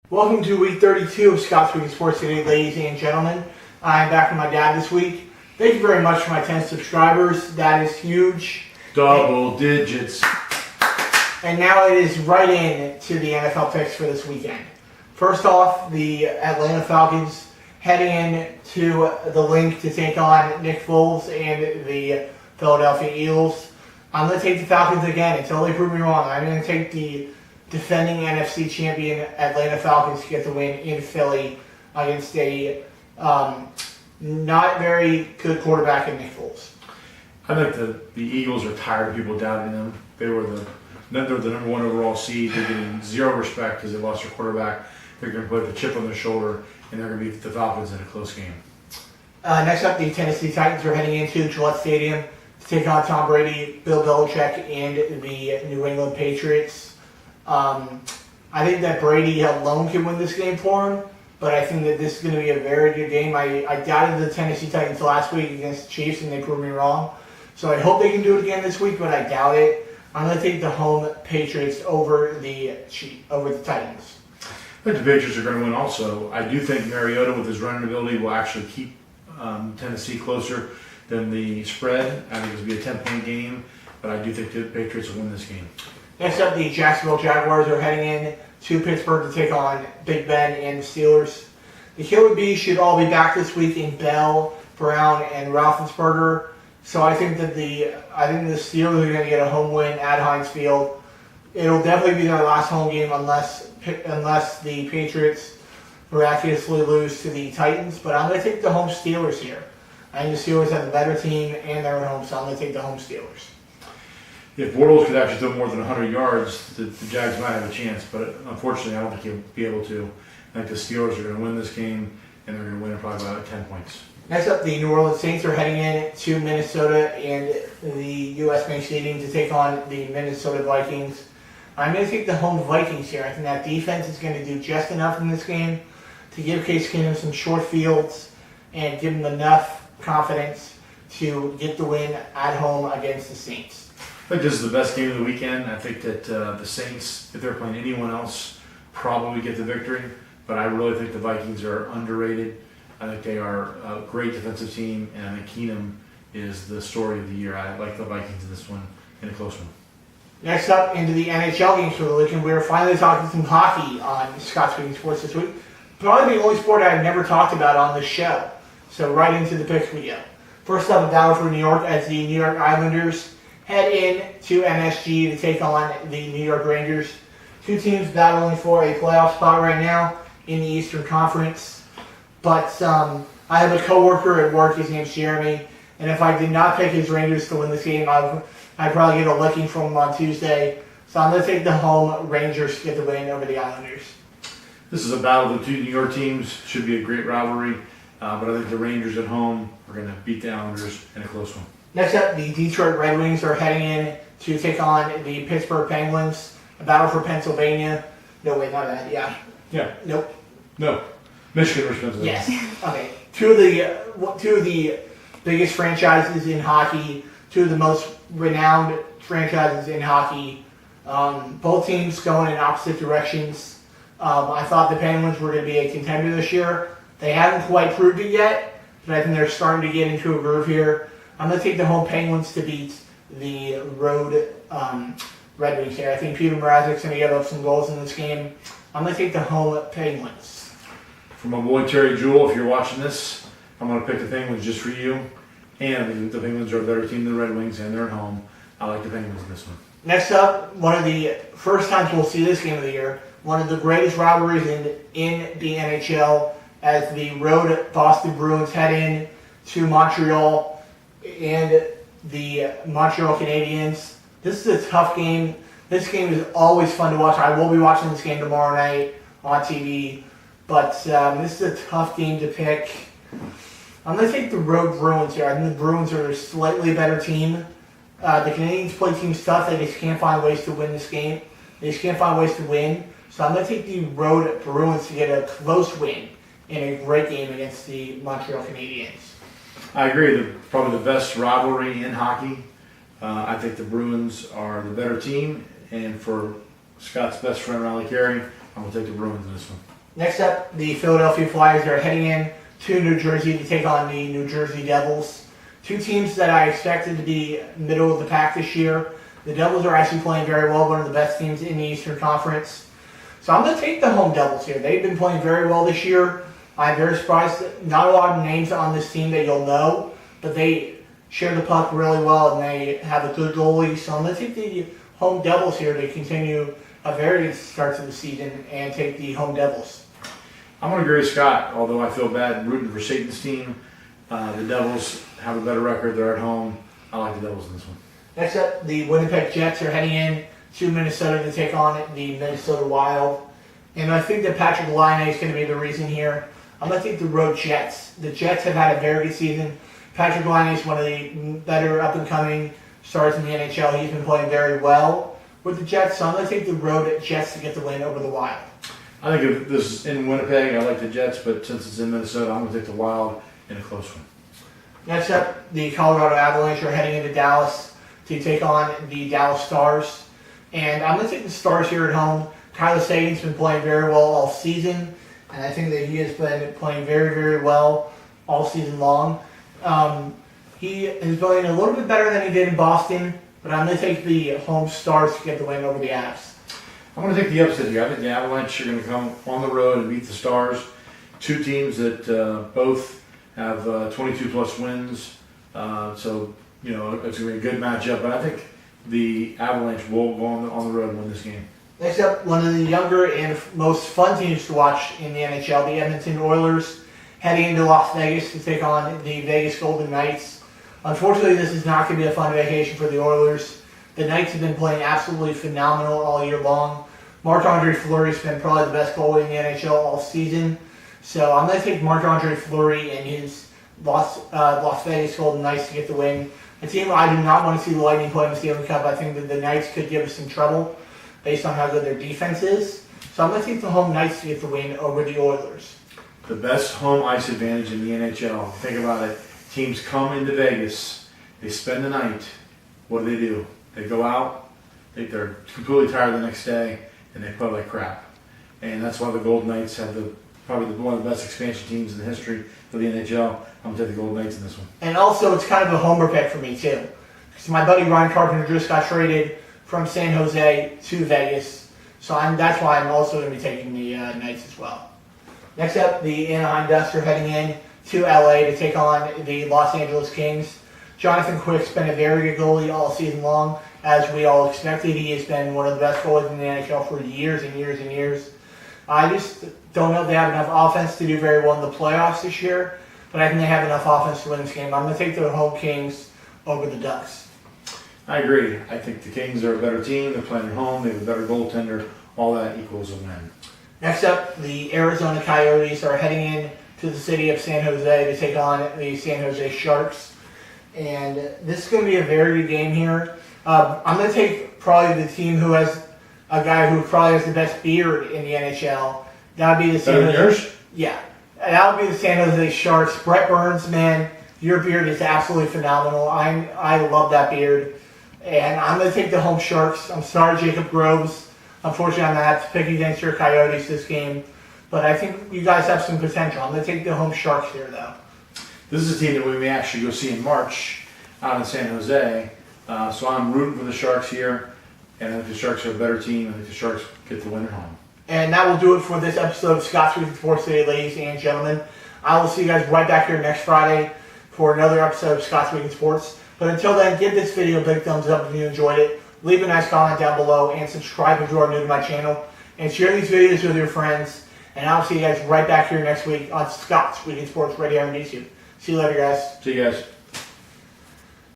Welcome to week 32 of Scott's Weekly Sports Today, ladies and gentlemen. I'm back with my dad this week. Thank you very much for my 10 subscribers. That is huge. Double digits. And now it is right in to the NFL picks for this weekend. First off, the Atlanta Falcons heading in to the Link to take on Nick Foles and the Philadelphia Eagles. I'm going to take the Falcons again until they prove me wrong. I'm going to take the defending NFC champion Atlanta Falcons to get the win in Philly against a not very good quarterback in Nick Foles. I think the Eagles are tired of people doubting them. They're the number one overall seed. They're getting zero respect because they lost their quarterback. They're going to put a chip on their shoulder, and they're going to beat the Falcons in a close game. Next up, the Tennessee Titans are heading into Gillette Stadium to take on Tom Brady, Bill Belichick, and the New England Patriots. I think that Brady alone can win this game for him, but I think that this is going to be a very good game. I doubted the Tennessee Titans last week against the Chiefs, and they proved me wrong. So I hope they can do it again this week, but I doubt it. I'm going to take the home Patriots over the Titans. I think the Patriots are going to win also. I do think Mariota, with his running ability, will actually keep Tennessee closer than the spread. I think it's going to be a 10-point game, but I do think the Patriots will win this game. Next up, the Jacksonville Jaguars are heading in to Pittsburgh to take on Big Ben and the Steelers. The Killer Bees should all be back this week in Bell, Brown, and Roethlisberger. So I think that the Steelers are going to get a home win at Heinz Field. It'll definitely be their last home game unless the Patriots miraculously lose to the Titans. But I'm going to take the home Steelers here. I think the Steelers have the better team and they're at home, so I'm going to take the home Steelers. If Bortles could actually throw more than 100 yards, the Jags might have a chance, but unfortunately I don't think he'll be able to. I think the Steelers are going to win this game, and they're going to win it probably by 10 points. Next up, the New Orleans Saints are heading in to Minnesota and the U.S. Bank Stadium to take on the Minnesota Vikings. I'm going to take the home Vikings here. I think that defense is going to do just enough in this game to give Case Keenum some short fields and give him enough confidence to get the win at home against the Saints. I think this is the best game of the weekend. I think that the Saints, if they're playing anyone else, probably get the victory. But I really think the Vikings are underrated. I think they are a great defensive team, and I think Keenum is the story of the year. I like the Vikings in this one, in a close one. Next up, into the NHL games for the weekend, we're finally talking some hockey on Scott's Weekly Sports this week. Probably the only sport I've never talked about on this show. So right into the picks we go. First up, a battle for New York as the New York Islanders head in to MSG to take on the New York Rangers. Two teams battling for a playoff spot right now in the Eastern Conference. But I have a coworker at work, his name's Jeremy, and if I did not pick his Rangers to win this game, I'd probably get a licking from him on Tuesday. So I'm going to take the home Rangers to get the win over the Islanders. This is a battle of the two New York teams. Should be a great rivalry, but I think the Rangers at home are going to beat the Islanders in a close one. Next up, the Detroit Red Wings are heading in to take on the Pittsburgh Penguins. A battle for Pennsylvania. No, wait, not that. Yeah. Yeah. Nope. No. Michigan versus Pennsylvania. Yes. Okay. Two of the biggest franchises in hockey. Two of the most renowned franchises in hockey. Both teams going in opposite directions. I thought the Penguins were going to be a contender this year. They haven't quite proved it yet, but I think they're starting to get into a groove here. I'm going to take the home Penguins to beat the road Red Wings here. I think Peter Mrazek's going to get up some goals in this game. I'm going to take the home Penguins. For my boy Terry Jewell, if you're watching this, I'm going to pick the Penguins just for you. And the Penguins are a better team than the Red Wings, and they're at home. I like the Penguins in this one. Next up, one of the first times we'll see this game of the year, one of the greatest rivalries in the NHL as the road Boston Bruins head in to Montreal and the Montreal Canadiens. This is a tough game. This game is always fun to watch. I will be watching this game tomorrow night on TV, but this is a tough game to pick. I'm going to take the road Bruins here. I think the Bruins are a slightly better team. The Canadiens play teams tough. They just can't find ways to win this game. They just can't find ways to win. So I'm going to take the road Bruins to get a close win in a great game against the Montreal Canadiens. I agree. They're probably the best rivalry in hockey. I think the Bruins are the better team, and for Scott's best friend, Riley Carey, I'm going to take the Bruins in this one. Next up, the Philadelphia Flyers are heading in to New Jersey to take on the New Jersey Devils. Two teams that I expected to be middle of the pack this year. The Devils are actually playing very well, one of the best teams in the Eastern Conference. So I'm going to take the home Devils here. They've been playing very well this year. I'm very surprised that not a lot of names on this team that you'll know, but they share the puck really well and they have a good goalie. So I'm going to take the home Devils here to continue a very good start to the season and take the home Devils. I'm going to agree with Scott, although I feel bad rooting for Satan's team. The Devils have a better record. They're at home. I like the Devils in this one. Next up, the Winnipeg Jets are heading in to Minnesota to take on the Minnesota Wild. And I think that Patrick Laine is going to be the reason here. I'm going to take the road Jets. The Jets have had a very good season. Patrick Laine is one of the better up-and-coming stars in the NHL. He's been playing very well with the Jets, so I'm going to take the road Jets to get the win over the Wild. I think if this is in Winnipeg, I like the Jets, but since it's in Minnesota, I'm going to take the Wild in a close one. Next up, the Colorado Avalanche are heading into Dallas to take on the Dallas Stars. And I'm going to take the Stars here at home. Tyler Seguin's been playing very well all season, and I think that he has been playing very, very well all season long. He is playing a little bit better than he did in Boston, but I'm going to take the home Stars to get the win over the Avs. I'm going to take the upset here. I think the Avalanche are going to come on the road and beat the Stars. Two teams that both have 22-plus wins. So, you know, it's going to be a good matchup. But I think the Avalanche will go on the road and win this game. Next up, one of the younger and most fun teams to watch in the NHL, the Edmonton Oilers, heading into Las Vegas to take on the Vegas Golden Knights. Unfortunately, this is not going to be a fun vacation for the Oilers. The Knights have been playing absolutely phenomenal all year long. Marc-Andre Fleury has been probably the best goalie in the NHL all season. So I'm going to take Marc-Andre Fleury and his Las Vegas Golden Knights to get the win. A team I do not want to see the Lightning play in the Stanley Cup. I think that the Knights could give us some trouble based on how good their defense is. So I'm going to take the home Knights to get the win over the Oilers. The best home ice advantage in the NHL. Think about it. Teams come into Vegas. They spend the night. What do? They go out. They're completely tired the next day, and they play like crap. And that's why the Golden Knights have probably one of the best expansion teams in the history of the NHL. I'm going to take the Golden Knights in this one. And also, it's kind of a homer pick for me, too. Because my buddy Ryan Carpenter just got traded from San Jose to Vegas. So that's why I'm also going to be taking the Knights as well. Next up, the Anaheim Ducks are heading in to LA to take on the Los Angeles Kings. Jonathan Quick's been a very good goalie all season long. As we all expected, he has been one of the best goalies in the NHL for years and years and years. I just don't know if they have enough offense to do very well in the playoffs this year, but I think they have enough offense to win this game. I'm going to take the home Kings over the Ducks. I agree. I think the Kings are a better team. They're playing at home. They have a better goaltender. All that equals a win. Next up, the Arizona Coyotes are heading in to the city of San Jose to take on the San Jose Sharks. And this is going to be a very good game here. I'm going to take probably the team who has a guy who probably has the best beard in the NHL. That would be the San Jose. Yours? Yeah. That would be the San Jose Sharks. Brett Burns, man, your beard is absolutely phenomenal. I love that beard. And I'm going to take the home Sharks. I'm sorry, Jacob Groves. Unfortunately, I'm going to have to pick against your Coyotes this game. But I think you guys have some potential. I'm going to take the home Sharks here, though. This is a team that we may actually go see in March out in San Jose. So I'm rooting for the Sharks here. And I think the Sharks are a better team. I think the Sharks get the win at home. And that will do it for this episode of Scott's Weekly Sports today, ladies and gentlemen. I will see you guys right back here next Friday for another episode of Scott's Weekly Sports. But until then, give this video a big thumbs up if you enjoyed it. Leave a nice comment down below and subscribe if you are new to my channel. And share these videos with your friends. And I'll see you guys right back here next week on Scott's Weekly Sports right here on YouTube. See you later, guys. See you guys.